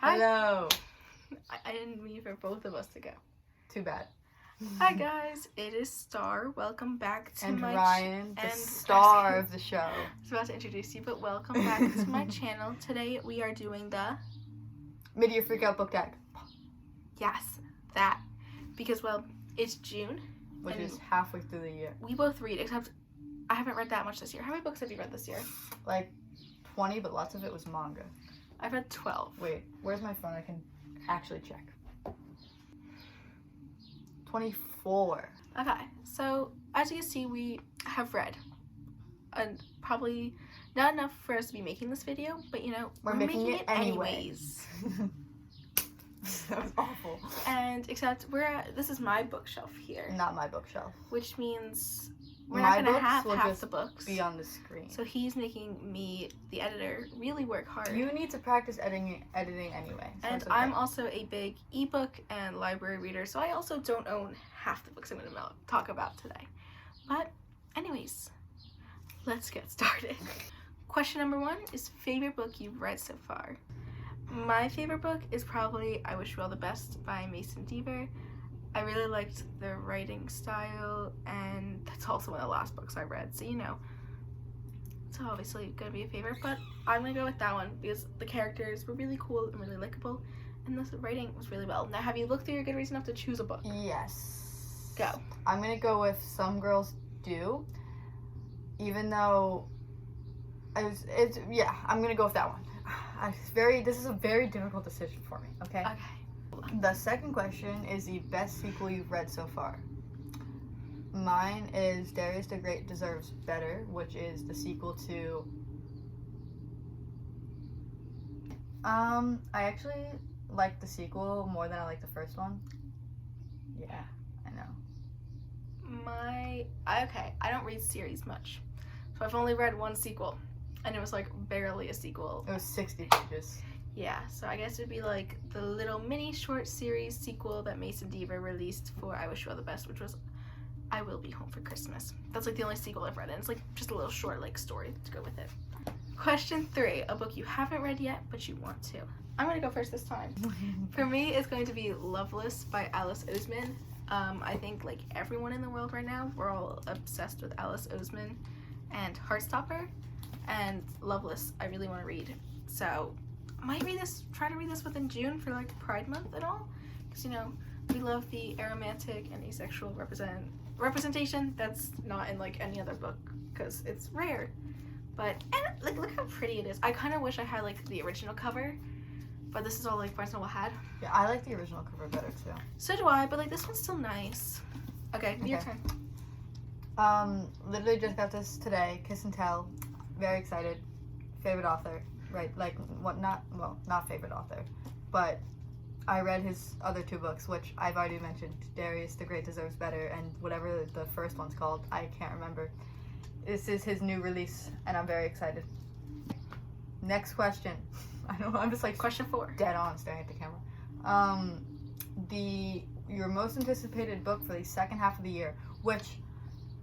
Hi. Hello. I didn't mean for both of us to go. Too bad. Hi guys, it is Star. Welcome back to and my Ryan, the and star of the show. I was about to introduce you, but welcome back to my channel. Today we are doing the MidYear Freakout book tag. Yes, that. Because well, it's June. Which is halfway through the year. We both read, except I haven't read that much this year. How many books have you read this year? Like 20, but lots of it was manga. I've read 12. Wait, where's my phone? I can actually check. 24. Okay, so as you can see, we have read, and probably not enough for us to be making this video, but you know, we're making it anyways. That was awful. And except this is my bookshelf here. Not my bookshelf. Which means we're not gonna have half the books. Be on the screen. So he's making me, the editor, really work hard. You need to practice editing anyway. So and okay. I'm also a big ebook and library reader, so I also don't own half the books I'm going to talk about today. But anyways, let's get started. Question number 1 is favorite book you've read so far. My favorite book is probably I Wish You All the Best by Mason Deaver. I really liked the writing style, and that's also one of the last books I read, so you know, it's obviously going to be a favorite, but I'm going to go with that one because the characters were really cool and really likable, and the writing was really well. Now, have you looked through your Goodreads enough to choose a book? Yes. Go. I'm going to go with Some Girls Do, even though I'm going to go with that one. This is a very difficult decision for me, okay? Okay. The second question is the best sequel you've read so far. Mine is Darius the Great Deserves Better, which is the sequel to... I actually like the sequel more than I like the first one. Yeah, I know. I don't read series much. So I've only read one sequel, and it was like barely a sequel. It was 60 pages. Yeah, so I guess it'd be like the little mini short series sequel that Mason Deaver released for I Wish You All the Best, which was I Will Be Home for Christmas. That's like the only sequel I've read, and it's like just a little short like story to go with it. Question 3, a book you haven't read yet but you want to. I'm gonna go first this time. For me, it's going to be Loveless by Alice Oseman. I think like everyone in the world right now, we're all obsessed with Alice Oseman and Heartstopper, and Loveless I really want to read. So I might try to read this within June for like Pride Month and all, because you know we love the aromantic and asexual representation that's not in like any other book because it's rare. But and like look how pretty it is. I kind of wish I had like the original cover, but this is all like Barnes & Noble had. Yeah, I like the original cover better too. So do I, but like this one's still nice. Okay, your turn. Literally just got this today. Kiss and Tell. Very excited. Favorite author. Right, like, not favorite author, but I read his other 2 books, which I've already mentioned, Darius the Great Deserves Better, and whatever the first one's called, I can't remember. This is his new release, and I'm very excited. Next question. I know, I'm just like... Question 4. Dead on staring at the camera. Your most anticipated book for the second half of the year, which...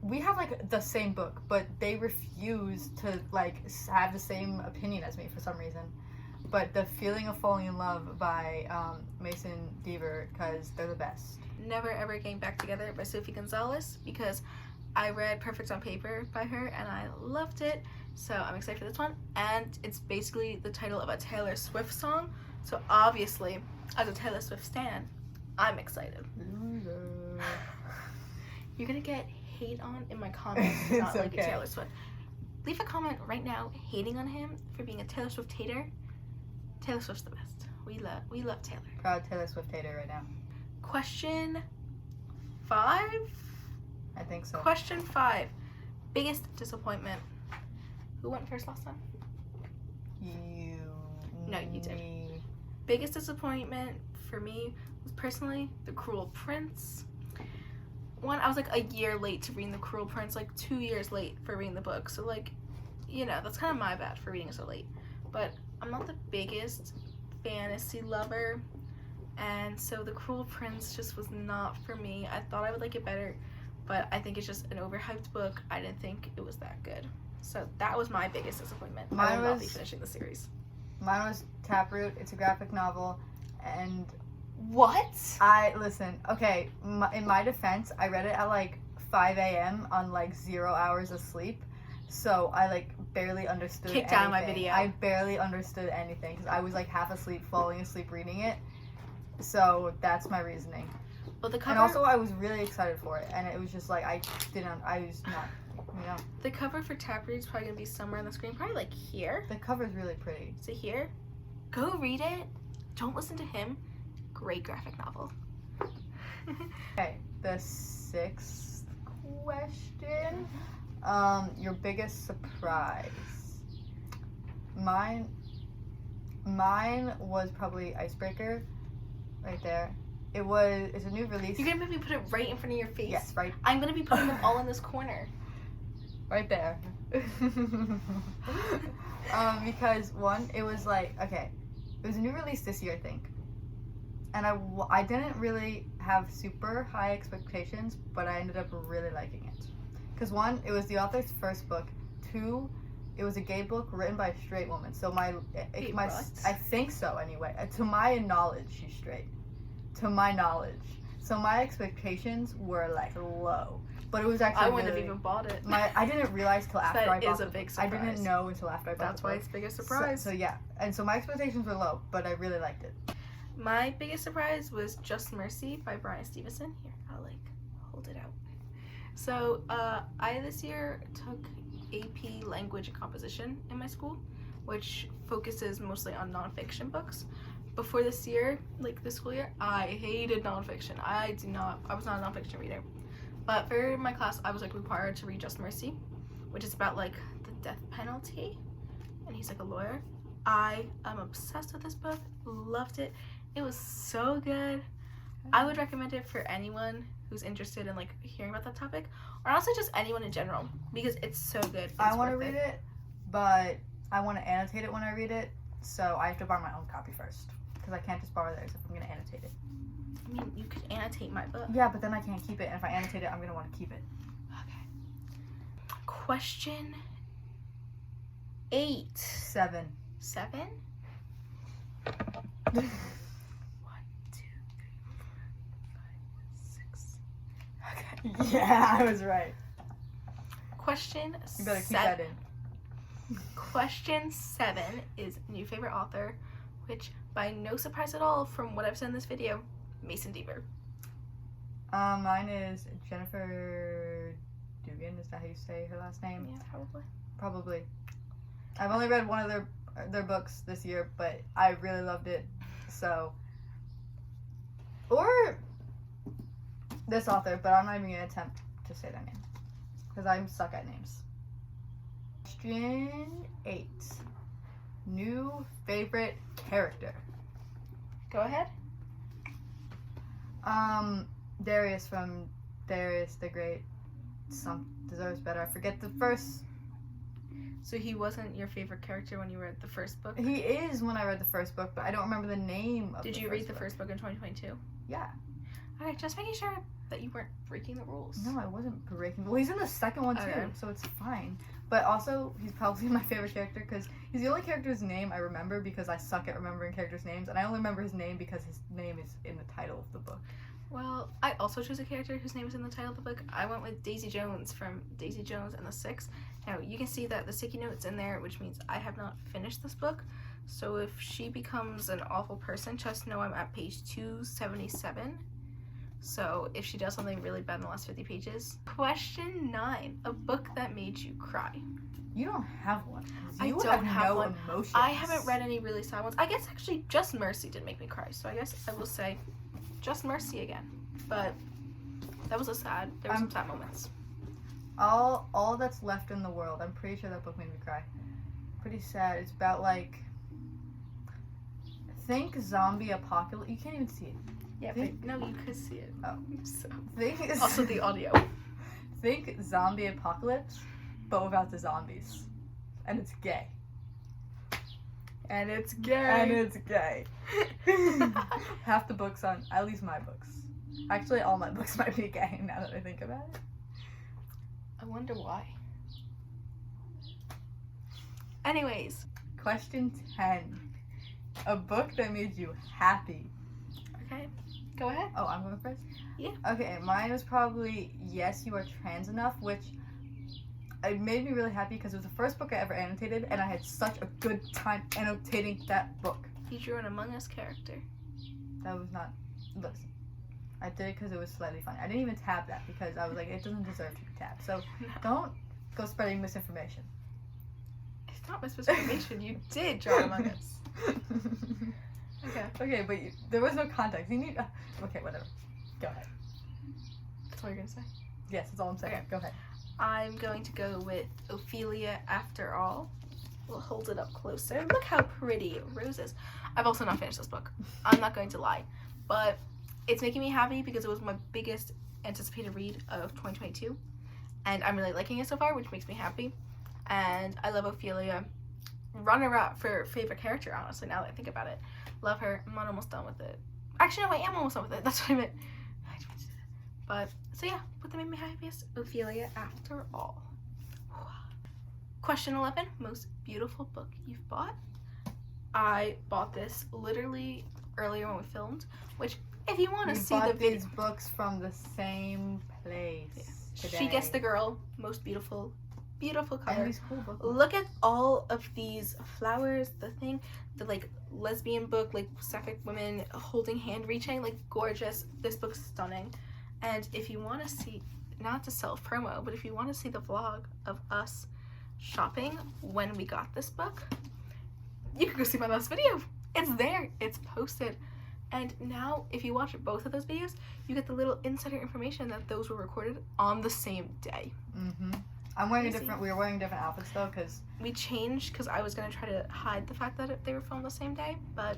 We have like the same book, but they refuse to like have the same opinion as me for some reason. But The Feeling of Falling in Love by Mason Deaver, because they're the best. Never Ever Getting Back Together by Sophie Gonzalez, because I read Perfect on Paper by her and I loved it. So I'm excited for this one. And it's basically the title of a Taylor Swift song. So obviously, as a Taylor Swift stan, I'm excited. You're gonna get hate on in my comments for not liking Taylor Swift. Leave a comment right now hating on him for being a Taylor Swift hater. Taylor Swift's the best. We love Taylor. Proud Taylor Swift hater right now. Question 5? I think so. Question 5. Biggest disappointment. Who went first last time? You. No, you did. Biggest disappointment for me was personally The Cruel Prince. One, I was like a year late to reading The Cruel Prince, like 2 years late for reading the book. So like, you know, that's kind of my bad for reading so late. But I'm not the biggest fantasy lover, and so The Cruel Prince just was not for me. I thought I would like it better, but I think it's just an overhyped book. I didn't think it was that good. So that was my biggest disappointment. I will not be finishing the series. Mine was Taproot. It's a graphic novel, and What? listen. Okay, in my defense, I read it at like 5 a.m. on like 0 hours of sleep, so I like barely understood. Kicked anything. out of my video. I barely understood anything because I was like half asleep, falling asleep reading it. So that's my reasoning. Well, the cover. And also, I was really excited for it, and it was just like I was not. The cover for Taproot is probably gonna be somewhere on the screen, probably like here. The cover's really pretty. Is it here? Go read it. Don't listen to him. Great graphic novel. Okay, the 6th question. Your biggest surprise. Mine was probably Icebreaker, right there. It's a new release. You're gonna make me put it right in front of your face. Yes, right. I'm gonna be putting them all in this corner. Right there. Because one, it was like, okay, it was a new release this year, I think. And I didn't really have super high expectations, but I ended up really liking it. Because one, it was the author's first book. Two, it was a gay book written by a straight woman. So I think so anyway. To my knowledge, she's straight. To my knowledge. So my expectations were like low. But it was actually I wouldn't have even bought it. I didn't realize till after I bought it. That is a big surprise. I didn't know until after I bought it. That's why it's biggest surprise. So yeah. And so my expectations were low, but I really liked it. My biggest surprise was Just Mercy by Brian Stevenson. Here, I'll like hold it out. So I this year took AP Language and Composition in my school, which focuses mostly on nonfiction books. Before this year, like this school year, I hated nonfiction. I was not a nonfiction reader. But for my class, I was like required to read Just Mercy, which is about like the death penalty, and he's like a lawyer. I am obsessed with this book. Loved it. It was so good. I would recommend it for anyone who's interested in like hearing about that topic, or also just anyone in general, because it's so good. I want to read it, but I want to annotate it when I read it, so I have to buy my own copy first, because I can't just borrow theirs if I'm going to annotate it. I mean, you could annotate my book. Yeah, but then I can't keep it, and if I annotate it, I'm going to want to keep it. Okay. Question 8. 7. 7? 1, 2, 3, 4, 5, 6. Okay. Yeah, I was right. Question 7. You better keep that in. Question 7 is new favorite author, which, by no surprise at all from what I've said in this video, Mason Deaver. Mine is Jennifer Dugan. Is that how you say her last name? Yeah, probably. Probably. I've only read one of their books this year, but I really loved it. So, or this author, but I'm not even gonna attempt to say their name because I'm stuck at names. Question 8. New favorite character. Go ahead. Darius from Darius the Great. Some deserves better. I forget the first. So he wasn't your favorite character when you read the first book? He is when I read the first book, but I don't remember the name of Did you read the first book in 2022? Yeah. Alright, just making sure that you weren't breaking the rules. No, I wasn't breaking. Well, he's in the second one too, Okay. so it's fine. But also, he's probably my favorite character because he's the only character's name I remember because I suck at remembering characters' names, and I only remember his name because his name is in the title of the book. Well, I also chose a character whose name is in the title of the book. I went with Daisy Jones from Daisy Jones and the Six. Now, you can see that the sticky note's in there, which means I have not finished this book. So if she becomes an awful person, just know I'm at page 277. So if she does something really bad in the last 50 pages. Question 9. A book that made you cry. You don't have one. I You don't have no one. emotions. I haven't read any really sad ones. I guess actually Just Mercy did make me cry. So I guess I will say Just Mercy again. But that was there were some sad moments. All that's left in the world. I'm pretty sure that book made me cry. Pretty sad. It's about like, think zombie apocalypse. You can't even see it. Yeah, but no, you could see it. Oh. So. Think Also the audio. Think zombie apocalypse, but without the zombies, and it's gay. And it's gay. And it's gay. Half the books at least my books. Actually, all my books might be gay now that I think about it. I wonder why. Anyways. Question 10. A book that made you happy. Okay, go ahead. Oh, I'm going first? Yeah. Okay, mine was probably Yes, You Are Trans Enough, which it made me really happy because it was the first book I ever annotated, and I had such a good time annotating that book. You drew an Among Us character. That was not... Listen, I did it because it was slightly funny. I didn't even tab that because I was like, it doesn't deserve to be tabbed. So don't go spreading misinformation. It's not misinformation. You did draw Among Us. Okay. Okay, but there was no context. You need... okay, whatever. Go ahead. That's all you're going to say? Yes, that's all I'm saying. Okay. Go ahead. I'm going to go with Ophelia After All. We'll hold it up closer. Look how pretty roses. I've also not finished this book. I'm not going to lie. But it's making me happy because it was my biggest anticipated read of 2022. And I'm really liking it so far, which makes me happy. And I love Ophelia. Runner-up for favorite character, honestly, now that I think about it. Love her. I'm not almost done with it. Actually, no, I am almost done with it. That's what I meant. But, so yeah, what made me happiest? Ophelia After All. Question 11, most beautiful book you've bought? I bought this literally earlier when we filmed, which if you want to see the video, these books from the same place. Yeah. She Gets the Girl, most beautiful cover. And these cool books. Look at all of these flowers, the like lesbian book, like sapphic women holding hand reaching, like gorgeous. This book's stunning. And if you want to see, not to self promo, but if you want to see the vlog of us shopping when we got this book, you can go see my last video. It's there. It's posted. And now, if you watch both of those videos, you get the little insider information that those were recorded on the same day. Mm-hmm. I'm wearing we were wearing different outfits though, because we changed because I was gonna try to hide the fact that they were filmed the same day, but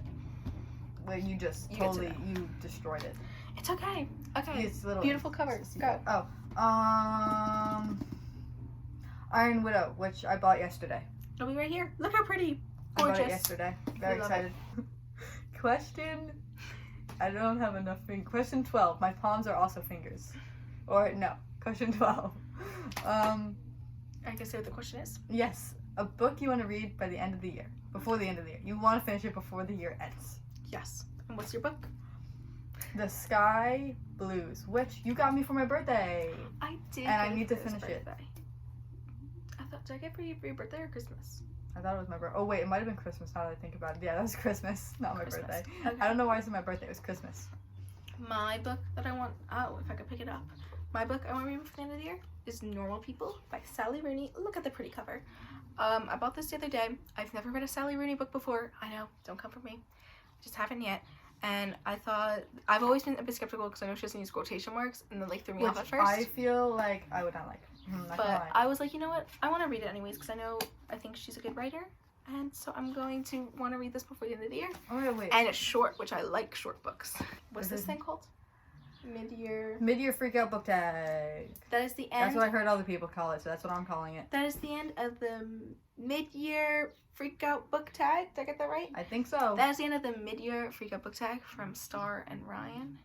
you just totally you destroyed it. It's okay. Okay. It's little beautiful cover. Go. Oh, Iron Widow, which I bought yesterday. It'll be right here. Look how pretty. Gorgeous. I bought it yesterday. Very excited. Question. I don't have enough fingers. Question 12. My palms are also fingers. Or no. Question 12. I can say what the question is. Yes. A book you want to read by the end of the year. Before the end of the year. You want to finish it before the year ends. Yes. And what's your book? The Sky Blues, which you got me for my birthday. I did. And I need to finish it. I thought, did I get for you for your birthday or Christmas? I thought it was my birthday. Oh wait, it might have been Christmas now that I think about it. Yeah, that was Christmas, not my birthday. Okay. I don't know why I said my birthday. It was Christmas. My book that I want, if I could pick it up. My book I want to read before the end of the year is Normal People by Sally Rooney. Look at the pretty cover. I bought this the other day. I've never read a Sally Rooney book before. I know, don't come for me. Just haven't yet. And I thought, I've always been a bit skeptical because I know she doesn't use quotation marks and then like threw me off at first. I feel like I would not like. But I was like, you know what? I want to read it anyways because I think she's a good writer. And so I'm going to want to read this before the end of the year. Oh, wait. And it's short, which I like short books. What's this thing called? MidYear. MidYear Freakout book tag. That is the end. That's what I heard other people call it, so that's what I'm calling it. That is the end of the MidYear Freakout book tag. Did I get that right? I think so. That is the end of the MidYear Freakout book tag from Star and Ryan.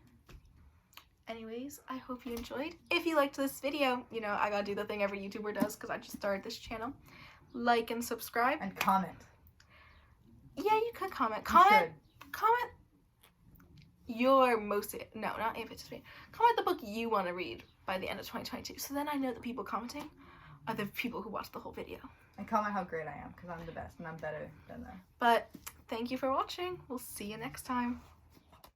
Anyways, I hope you enjoyed. If you liked this video, you know, I gotta do the thing every YouTuber does because I just started this channel. Like and subscribe. And comment. Yeah, you could comment. Comment your most, no, not if it's just me. Comment the book you want to read by the end of 2022. So then I know the people commenting are the people who watched the whole video. And comment how great I am because I'm the best and I'm better than them. But thank you for watching. We'll see you next time.